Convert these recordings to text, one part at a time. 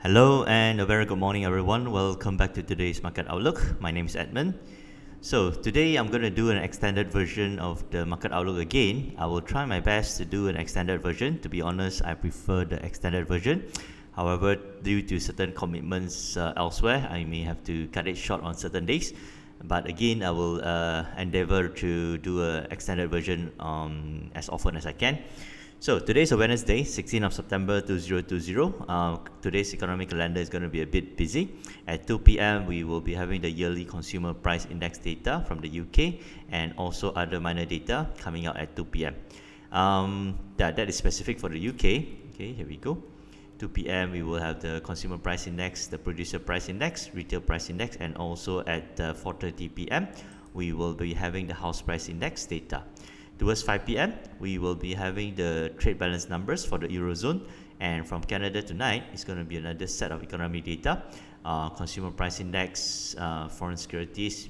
Hello and a very good morning, everyone. Welcome back to today's Market Outlook. My name is Edmund. So today I'm going to do an extended version of the Market Outlook again. I will try my best to do an extended version. To be honest, I prefer the extended version. However, due to certain commitments elsewhere, I may have to cut it short on certain days. But again, I will endeavor to do an extended version as often as I can. So today is a Wednesday, 16th of September 2020. Today's economic calendar is going to be a bit busy. At 2 p.m., we will be having the yearly consumer price index data from the UK and also other minor data coming out at 2 p.m. That is specific for the UK. Okay, here we go. 2 p.m. we will have the consumer price index, the producer price index, retail price index, and also at 4:30 p.m. we will be having the house price index data. Towards 5 p.m., we will be having the trade balance numbers for the Eurozone. And from Canada tonight, it's going to be another set of economic data. Consumer price index, foreign securities,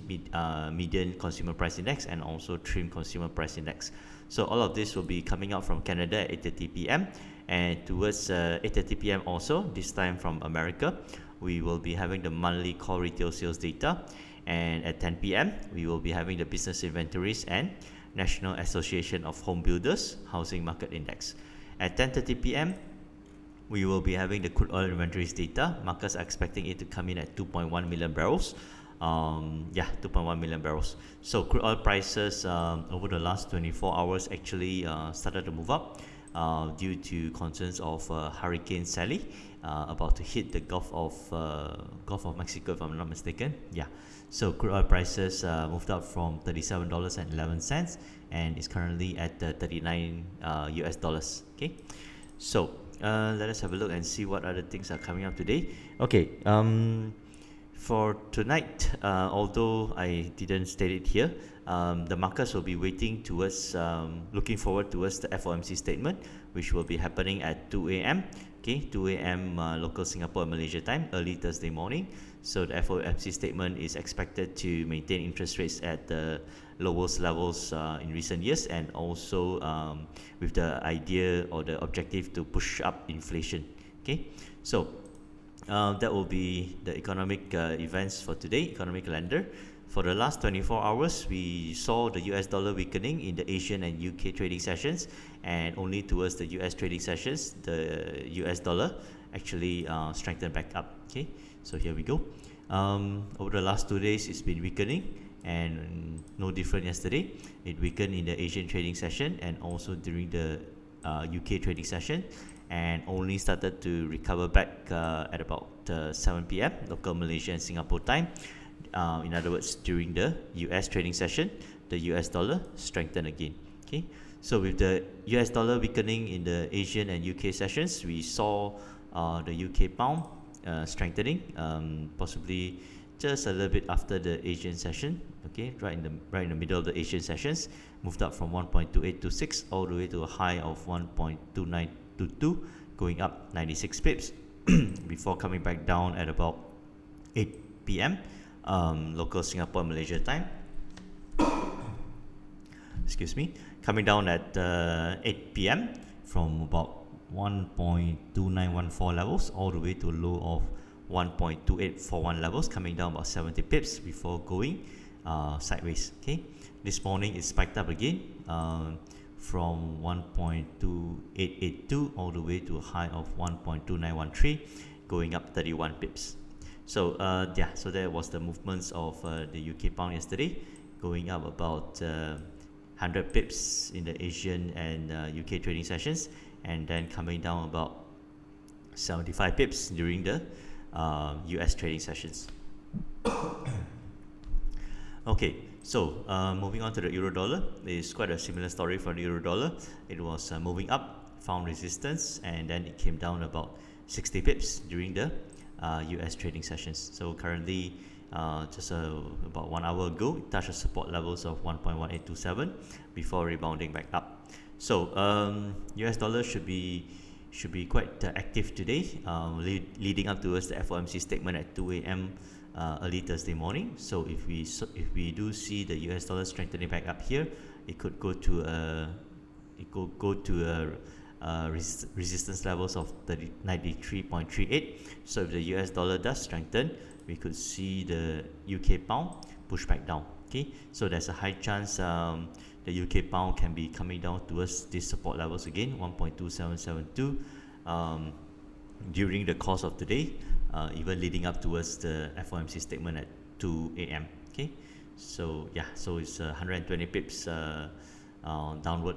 median consumer price index, and also trim consumer price index. So all of this will be coming out from Canada at 8:30 p.m. And towards 8:30 p.m. also, this time from America, we will be having the monthly core retail sales data. And at 10 p.m., we will be having the business inventories and National Association of Home Builders Housing Market Index. At 10:30 p.m., we will be having the crude oil inventories data. Markets are expecting it to come in at 2.1 million barrels. 2.1 million barrels. So crude oil prices over the last 24 hours actually started to move up due to concerns of Hurricane Sally about to hit the Gulf of Mexico, if I'm not mistaken. So crude oil prices moved up from $37.11 and is currently at $39 US dollars. Okay, so let us have a look and see what other things are coming up today. Okay, for tonight, although I didn't state it here, the markets will be waiting towards, looking forward towards the FOMC statement, which will be happening at 2 a.m. Okay, 2 a.m. Local Singapore and Malaysia time, early Thursday morning. So the FOMC statement is expected to maintain interest rates at the lowest levels in recent years, and also with the idea or the objective to push up inflation. Okay, so that will be the economic events for today, economic calendar. For the last 24 hours, we saw the US dollar weakening in the Asian and UK trading sessions, and only towards the US trading sessions, the US dollar actually strengthened back up. Okay, so here we go. Over the last 2 days, it's been weakening, and no different yesterday. It weakened in the Asian trading session and also during the UK trading session, and only started to recover back at about 7 p.m. local Malaysia and Singapore time. In other words, during the US trading session, the US dollar strengthened again. Okay, so with the US dollar weakening in the Asian and UK sessions, we saw the UK pound strengthening, possibly just a little bit after the Asian session. Okay, right in the middle of the Asian sessions, moved up from 1.2826 all the way to a high of 1.2922, going up 96 pips before coming back down at about 8 p.m. Local Singapore and Malaysia time. Excuse me, coming down at 8 p.m. from about 1.2914 levels all the way to a low of 1.2841 levels, coming down about 70 pips before going sideways. Okay, this morning it spiked up again from 1.2882 all the way to a high of 1.2913, going up 31 pips. So so that was the movements of the UK pound yesterday, going up about 100 pips in the Asian and UK trading sessions, and then coming down about 75 pips during the US trading sessions. Okay, so moving on to the euro dollar, it's quite a similar story for the euro dollar. It was moving up, found resistance, and then it came down about 60 pips during the US trading sessions. So currently, just about 1 hour ago, it touched the support levels of 1.1827 before rebounding back up. So US dollar should be quite active today, leading up towards the FOMC statement at 2 a.m. Early Thursday morning. So if we do see the US dollar strengthening back up here, it could go to a resistance levels of 93.38. So if the US dollar does strengthen, we could see the UK pound push back down. Okay, so there's a high chance the UK pound can be coming down towards these support levels again, 1.2772, during the course of today, even leading up towards the FOMC statement at 2 a.m. Okay, so yeah, so it's 120 pips downward,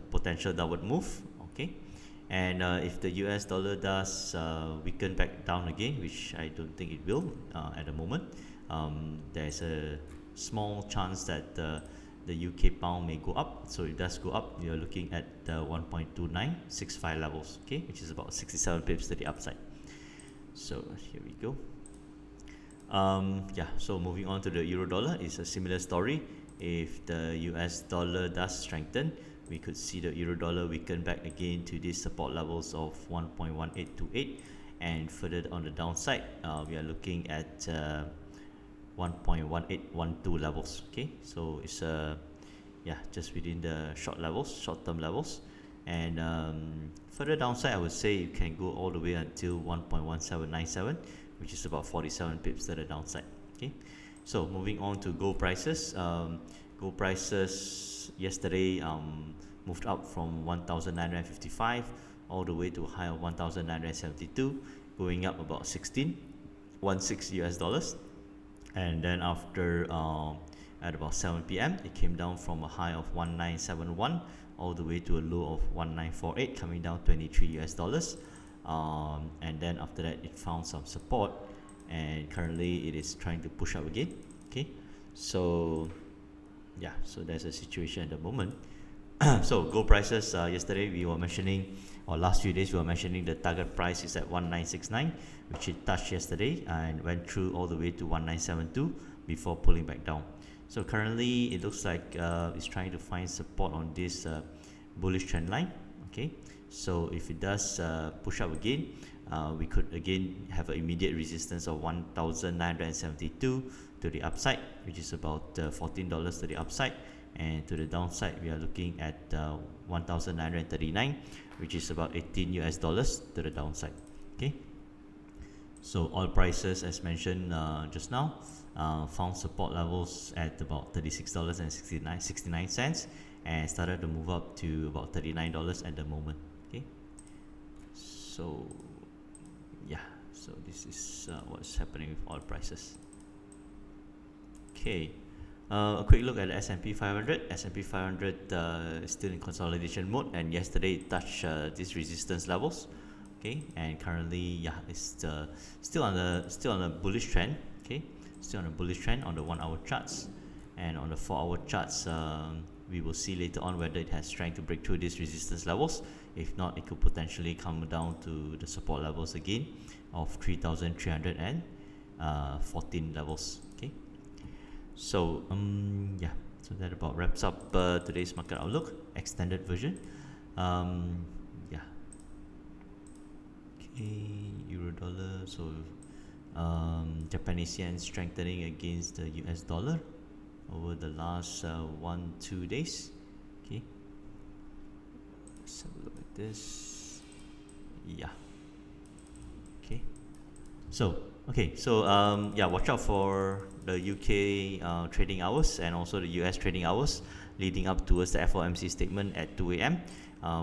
potential downward move. Okay, and if the US dollar does weaken back down again, which I don't think it will at the moment, there's a small chance that the UK pound may go up. So if it does go up, you're looking at the 1.2965 levels, okay, which is about 67 pips to the upside. So here we go. Yeah, so moving on to the euro dollar, it's a similar story. If the US dollar does strengthen, we could see the euro dollar weaken back again to these support levels of 1.1828, and further on the downside, we are looking at 1.1812 levels. Okay, so it's yeah, just within the short-term levels, and further downside, I would say you can go all the way until 1.1797, which is about 47 pips to the downside. Okay, so moving on to gold prices. Gold prices yesterday moved up from 1,955 all the way to a high of 1,972, going up about 16 US dollars. And then after at about 7 p.m. it came down from a high of 1971 all the way to a low of 1948, coming down 23 US dollars. And then after that it found some support, and currently it is trying to push up again. Okay, so yeah, so there's a situation at the moment. So gold prices, yesterday we were mentioning, or last few days we were mentioning, the target price is at 1969, which it touched yesterday and went through all the way to 1972 before pulling back down. So currently it looks like it's trying to find support on this bullish trend line. Okay, so if it does push up again, we could again have an immediate resistance of 1,972 to the upside, which is about $14 to the upside, and to the downside we are looking at 1,939, which is about 18 US dollars to the downside. Okay, so oil prices, as mentioned just now, found support levels at about $36.69 and started to move up to about $39 at the moment. Okay, so yeah, so this is what's happening with oil prices. Okay, a quick look at the S&P 500. S&P 500 is still in consolidation mode, and yesterday it touched these resistance levels. Okay, and currently, yeah, it's still on a bullish trend. Okay, still on a bullish trend on the 1-hour charts, and on the 4-hour charts, we will see later on whether it has strength to break through these resistance levels. If not, it could potentially come down to the support levels again of 3,314 levels. Okay, so yeah, so that about wraps up today's market outlook extended version. Yeah, okay, euro dollar, so Japanese yen strengthening against the US dollar over the last 1-2 days. Okay, let's have a look at this. Yeah, okay, so yeah, watch out for the UK trading hours and also the US trading hours leading up towards the FOMC statement at 2 a.m.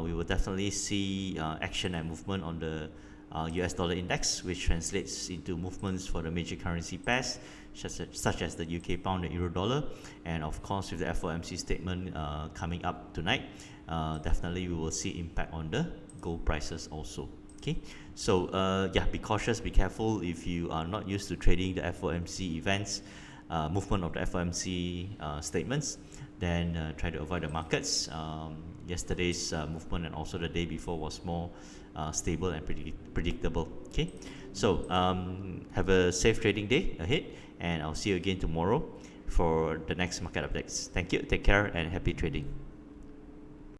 We will definitely see action and movement on the US dollar index, which translates into movements for the major currency pairs such as the UK pound and euro dollar, and of course with the FOMC statement coming up tonight, definitely we will see impact on the gold prices also. Okay, so yeah, be cautious, be careful if you are not used to trading the FOMC events, movement of the FOMC statements, then try to avoid the markets. Yesterday's movement and also the day before was more stable and predictable. Okay, so have a safe trading day ahead, and I'll see you again tomorrow for the next market updates. Thank you, take care, and happy trading.